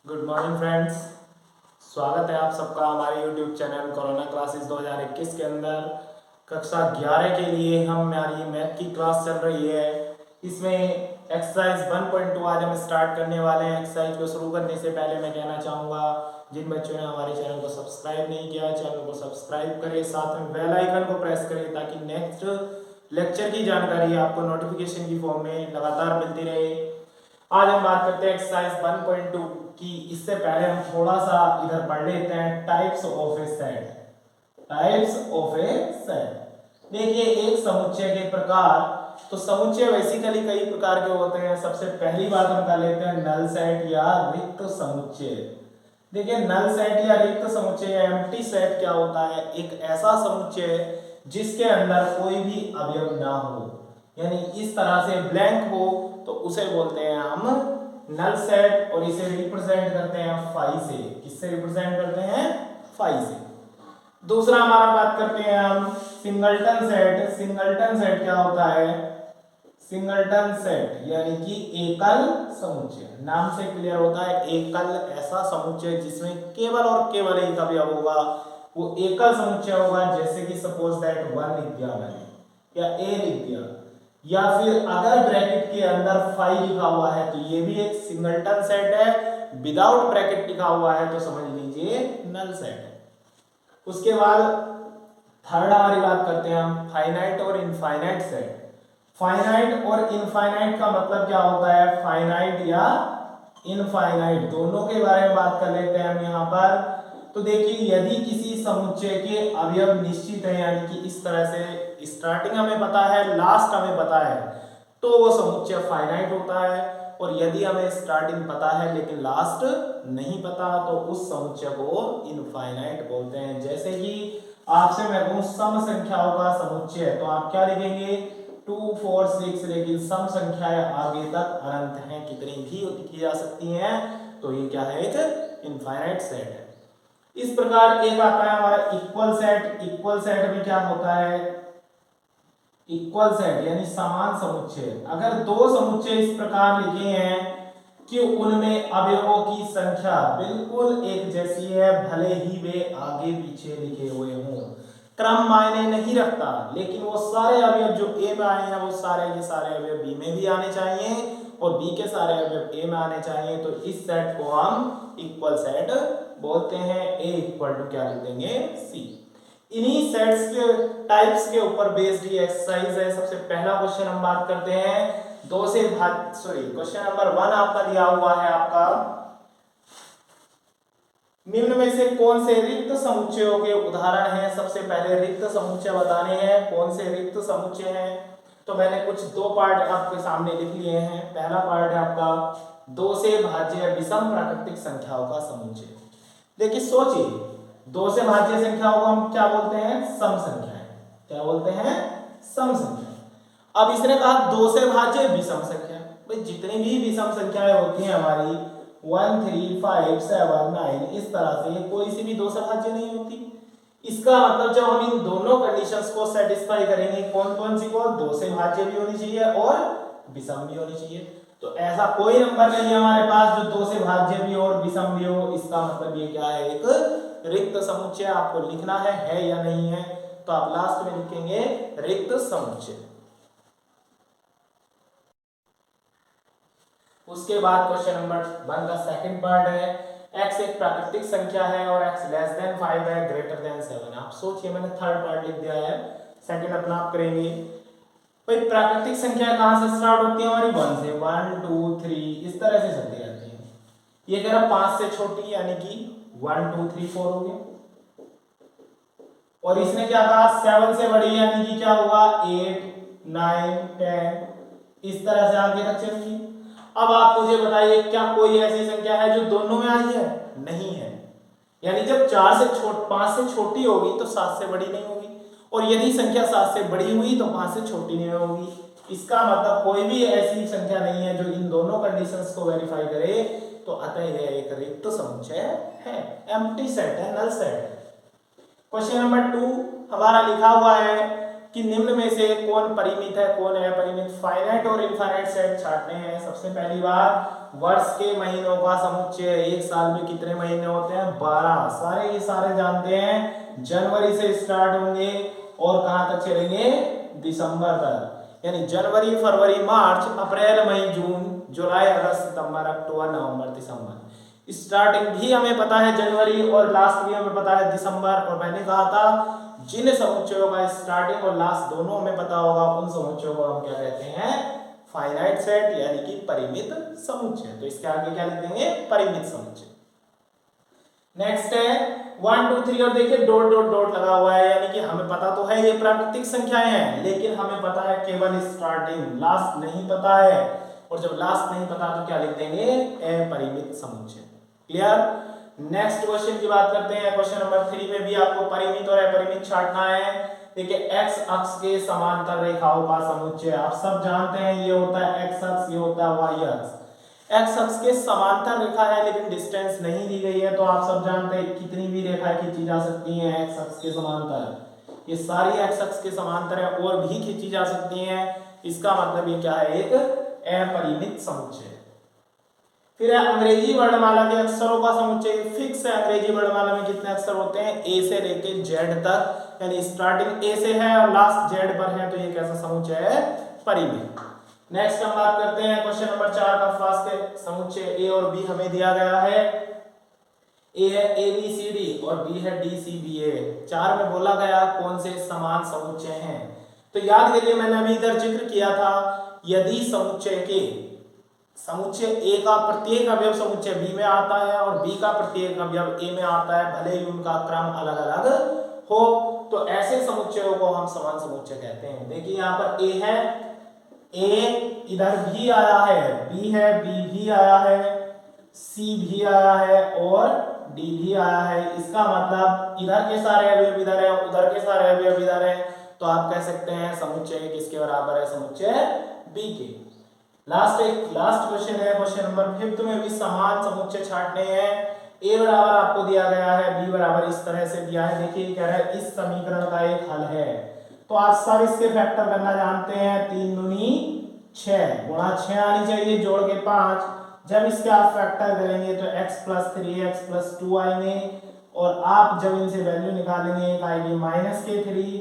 Good morning friends. स्वागत है आप सबका हमारे यूट्यूब चैनल कोरोना क्लासेस 2021 के अंदर। कक्षा 11 के लिए हमारी मैथ की क्लास चल रही है। इसमें एक्सरसाइज 1.2 आज हम स्टार्ट करने वाले हैं। एक्सरसाइज को शुरू करने से पहले मैं कहना चाहूँगा, जिन बच्चों ने हमारे चैनल को सब्सक्राइब नहीं किया, चैनल को सब्सक्राइब करें, साथ में बेल आइकन को प्रेस करें ताकि नेक्स्ट लेक्चर की जानकारी आपको नोटिफिकेशन की फॉर्म में लगातार मिलती रहे। आज हम बात करते हैं एक्सरसाइज 1.2 की। इससे पहले हम थोड़ा सा इधर पढ़ लेते हैं types of A set. Types of A set. देखिए, एक समुच्चय के प्रकार। तो समुच्चय बेसिकली कई प्रकार के होते हैं। सबसे पहली बात हम कर लेते हैं नल सेट या रिक्त समुच्चय। देखिए, नल सेट या रिक्त समुच्चय या एम्प्टी सेट क्या होता है? एक ऐसा समुच्चय जिसके अंदर कोई भी अवयव ना हो, यानी इस तरह से ब्लैंक हो, तो उसे बोलते हैं हम नल सेट। और इसे रिप्रेजेंट करते हैं फाई से। किससे रिप्रेजेंट करते हैं? फाई से। दूसरा हमारा बात करते हैं हम सिंगलटन सेट। सिंगलटन सेट क्या होता है? सिंगलटन सेट यानी कि एकल समुच्चय। नाम से क्लियर होता है, एकल ऐसा समुच्चय जिसमें केवल और केवल एक अवयव होगा, वो एकल समुच्चय होगा। जैसे कि सपोज दैट 1 लिख दिया मैंने या ए लिख दिया, या फिर अगर ब्रैकेट के अंदर 5 लिखा हुआ है तो ये भी एक सिंगलटन सेट है। विदाउट ब्रैकेट लिखा हुआ है तो समझ लीजिए नल सेट है। उसके बाद थर्ड हमारी बात करते हैं हम फाइनाइट और इनफाइनाइट सेट। फाइनाइट और इनफाइनाइट का मतलब क्या होता है? फाइनाइट या इनफाइनाइट दोनों के बारे में बात कर लेते हैं हम यहाँ पर। तो देखिए, यदि किसी समुच्चय के अवयव निश्चित है, यानी कि इस तरह से स्टार्टिंग हमें पता है, लास्ट हमें पता है, तो वो समुच्चय फाइनाइट होता है। और यदि हमें स्टार्टिंग पता है लेकिन लास्ट नहीं पता, तो उस समुच्चय को इनफाइनाइट बोलते हैं। जैसे कि आपसे मैं कहूं सम संख्याओं का समुच्चय, तो आप क्या लिखेंगे? 2 4 6। लेकिन सम संख्याएं आगे तक अनंत हैं, कितनी भी लिखी जा सकती हैं, तो ये क्या है? एक इनफाइनाइट सेट है। इस प्रकार एक आता है हमारा इक्वल सेट। इक्वल सेट में क्या होता है? इक्वल सेट यानी समान समुच्चय। अगर दो समुच्चय इस प्रकार लिखे हैं कि उनमें अवयवों की संख्या बिल्कुल एक जैसी है, भले ही वे आगे पीछे लिखे हुए हों, क्रम मायने नहीं रखता, लेकिन वो सारे अवयव जो ए में आए हैं वो सारे के सारे अवयव बी में भी आने चाहिए और बी के सारे अवयव ए में आने चाहिए, तो इस सेट को हम इक्वल सेट बोलते हैं। ए इक्वल टू क्या लिख देंगे? सी। इन्हीं सेट्स के टाइप्स के ऊपर बेस्ड ये एक्सरसाइज है। सबसे पहला क्वेश्चन हम बात करते हैं क्वेश्चन नंबर 1 आपका दिया हुआ है आपका, निम्न में से कौन से रिक्त समुच्चयों के उदाहरण हैं? सबसे पहले रिक्त समुच्चय बताने हैं। कौन से रिक्त समुच्चय हैं? तो मैंने कुछ दो पार्ट आपके सामने लिख लिए हैं। पहला पार्ट है आपका 2 से भाज्य विषम प्राकृतिक संख्याओं का समुच्चय। देखिए, सोचिए, 2 से भाज्य संख्याओं को हम क्या बोलते हैं? सम संख्याएं। क्या बोलते हैं? सम संख्या। अब इसने कहा 2 से भाज्य विषम संख्या। भाई, जितनी भी विषम संख्याएं होती हैं हमारी 1 3 5 7 9, इस तरह से कोई सी भी 2 से भाज्य नहीं होती। इसका मतलब जब हम इन दोनों कंडीशंस को सेटिस्फाई करेंगे, कौन कौन सी को? 2 से भाज्य भी होनी चाहिए और विषम भी होनी चाहिए। तो ऐसा कोई नंबर नहीं है हमारे पास जो 2 से भाज्य भी हो और विषम भी हो। इसका मतलब ये क्या है? एक रिक्त समुच्चय। आपको लिखना है या नहीं है? तो आप लास्ट में लिखेंगे रिक्त समुच्चय। उसके बाद क्वेश्चन नंबर 1 का सेकंड पार्ट है, x एक प्राकृतिक संख्या है और x लेस देन 5 है, ग्रेटर देन 7। आप सोचिए, मैंने थर्ड पार्ट लिख दिया है, सेकंड अपना आप करेंगे। भाई, प्राकृतिक संख्या कहां से स्टार्ट होती है हमारी? 1 से। 1 2 3 इस तरह से चलती रहती है। ये कह रहा 5 से छोटी, यानी कि 1 2 3 4 हो गया। और इसने क्या कहा? 7 से बड़ी, यानी कि क्या होगा? 8 9 10 इस तरह से आगे तक चलेंगे। अब आप मुझे बताइए, क्या कोई ऐसी संख्या है जो दोनों में आई है? नहीं है। यानी जब 5 से छोटी होगी तो 7 से बड़ी नहीं होगी, और यदि संख्या 7 से बड़ी हुई तो 5 से छोटी नहीं होगी। इसका मतलब कोई भी ऐसी संख्या नहीं है जो इन दोनों कंडीशंस को वेरीफाई करे, तो अतः यह एक रिक्त समुच्चय है, एम्प्टी सेट है, नल सेट है। क्वेश्चन नंबर 2 हमारा लिखा हुआ है कि निम्न में से कौन परिमित है कौन अपरिमित। फाइनाइट और इनफाइनाइट सेट छांटने हैं। सबसे पहली बात, वर्ष के महीनों का समुच्चय। एक साल में कितने महीने होते हैं? 12। सारे ये सारे जानते हैं, जनवरी से स्टार्ट होंगे और कहां तक चलेंगे? दिसंबर तक। यानी जनवरी, फरवरी, मार्च, अप्रैल, मई, जून, जुलाई, अगस्त, सितंबर, अक्टूबर, नवंबर, दिसंबर। स्टार्टिंग भी हमें पता है जनवरी और लास्ट भी हमें पता है दिसंबर। और मैंने कहा था जिन समुच्चयों का स्टार्टिंग और लास्ट दोनों हमें पता होगा उन समुच्चयों को हम क्या कहते हैं? फाइनाइट सेट यानी कि परिमित समुच्चय। तो इसके आगे क्या लिख देंगे? परिमित समुच्चय। नेक्स्ट है 1 2 3 और देखिए डॉट डॉट डॉट लगा हुआ है, यानी कि हमें पता तो है ये प्राकृतिक संख्याएं हैं, लेकिन हमें पता है केवल स्टार्टिंग, लास्ट नहीं पता है। और जब लास्ट नहीं पता तो क्या लिख देंगे? अपरिमित समुच्चय। क्लियर? नेक्स्ट क्वेश्चन की बात करते हैं। क्वेश्चन नंबर 3 में भी आपको परिमित और अपरिमित छांटना है। देखिए एक्स अक्ष के समांतर रेखाओं का समुच्चय। आप सब जानते हैं ये होता है एक्स अक्ष, ये होता है वाई अक्ष। एक्स अक्ष के समांतर रेखा है लेकिन डिस्टेंस नहीं दी गई है, तो आप सब जानते हैं कितनी भी रेखाएं खींची जा सकती हैं एक्स अक्ष के समांतर। ये सारी एक्स अक्ष के समांतर है और भी खींची जा सकती हैं। इसका मतलब ये क्या है? एक अपरिमित समुच्चय। फिर है अंग्रेजी वर्णमाला के अक्षरों का समुच्चय। फिक्स है, अंग्रेजी वर्णमाला में कितने अक्षर होते हैं? ए से लेके जेड तक, यानी स्टार्टिंग ए से है और लास्ट जेड पर है, तो ये कैसा समुच्चय है? परिमित। नेक्स्ट हम बात करते हैं क्वेश्चन नंबर 4 का। फास्ट के समुच्चय ए और बी हमें दिया गया है। ए है ए बी सी डी और बी है डी सी बी ए। 4 में बोला गया कौन से समान समुच्चय हैं। तो याद करिए मैंने अभी इधर जिक्र किया था, यदि समुच्चय ए का प्रत्येक अवयव समुच्चय बी में आता है और बी का प्रत्येक अवयव ए में आता है, भले ही उनका क्रम अलग अलग हो, तो ऐसे समुच्चयों को हम समान समुच्चय कहते हैं। देखिए यहाँ पर ए है, ए इधर भी आया है, बी है, बी भी आया है, सी भी आया है और डी भी आया है। इसका मतलब इधर के सारे अवयव इधर है, उधर के सारे अवयव इधर है, तो आप कह सकते हैं समुच्चय किसके बराबर है? समुच्चय बी के। लास्ट क्वेश्चन है क्वेश्चन नंबर 5 में भी समान समुच्चय छांटने हैं। ए बराबर आपको दिया गया है, बी बराबर इस तरह से दिया है। देखिए कह रहा है इस समीकरण का एक हल है, तो आप सब इसके फैक्टर करना जानते हैं। 3 दूनी 6 गुणा 6 आनी चाहिए, जोड़ के 5। जब इसके आप फैक्टर करेंगे तो x + 3x + 2 आएंगे और आप जब इनसे वैल्यू निकालेंगे, एक आएगी -3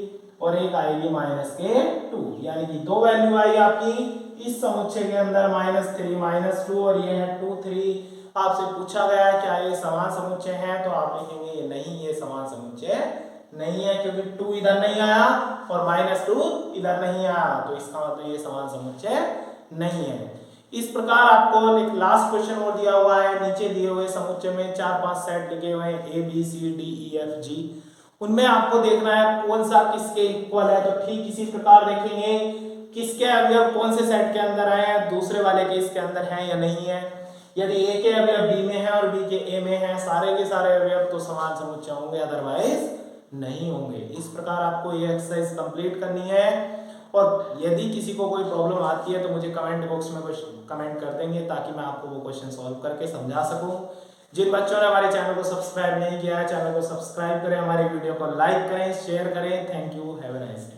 और एक आएगी -2, यानी कि दो वैल्यू आई आपकी इस समुच्चय के अंदर -3 -2 और ये है 2 3। आपसे पूछा गया है क्या ये समान समुच्चय है, तो आप लिखेंगे ये नहीं, ये समान समुच्चय नहीं है, क्योंकि 2 इधर नहीं आया और -2 इधर नहीं आया, तो इसका मतलब ये समान समुच्चय नहीं है। इस प्रकार आपको एक लास्ट क्वेश्चन और दिया हुआ है। नीचे दिए हुए समुच्चय में 4-5 सेट लिखे हुए हैं A B C D E F G, उनमें आपको देखना है कौन सा किसके इक्वल है। तो ठीक इसी प्रकार देखेंगे किसके अवयव कौन से सेट के अंदर आए हैं, दूसरे वाले के इसके अंदर हैं या नहीं है। यदि ए के अवयव बी में है और बी के ए में है, सारे के सारे अवयव, तो समान समुच्चय होंगे, अदरवाइज नहीं होंगे। इस प्रकार आपको ये एक्सरसाइज कंप्लीट करनी है। और यदि किसी को कोई प्रॉब्लम आती है तो मुझे कमेंट बॉक्स में कुछ कमेंट कर देंगे, ताकि मैं आपको वो क्वेश्चन सॉल्व करके समझा सकूं। जिन बच्चों ने हमारे चैनल को सब्सक्राइब नहीं किया है, चैनल को सब्सक्राइब करें, हमारे वीडियो को लाइक करें, शेयर करें। Thank you, have a nice day.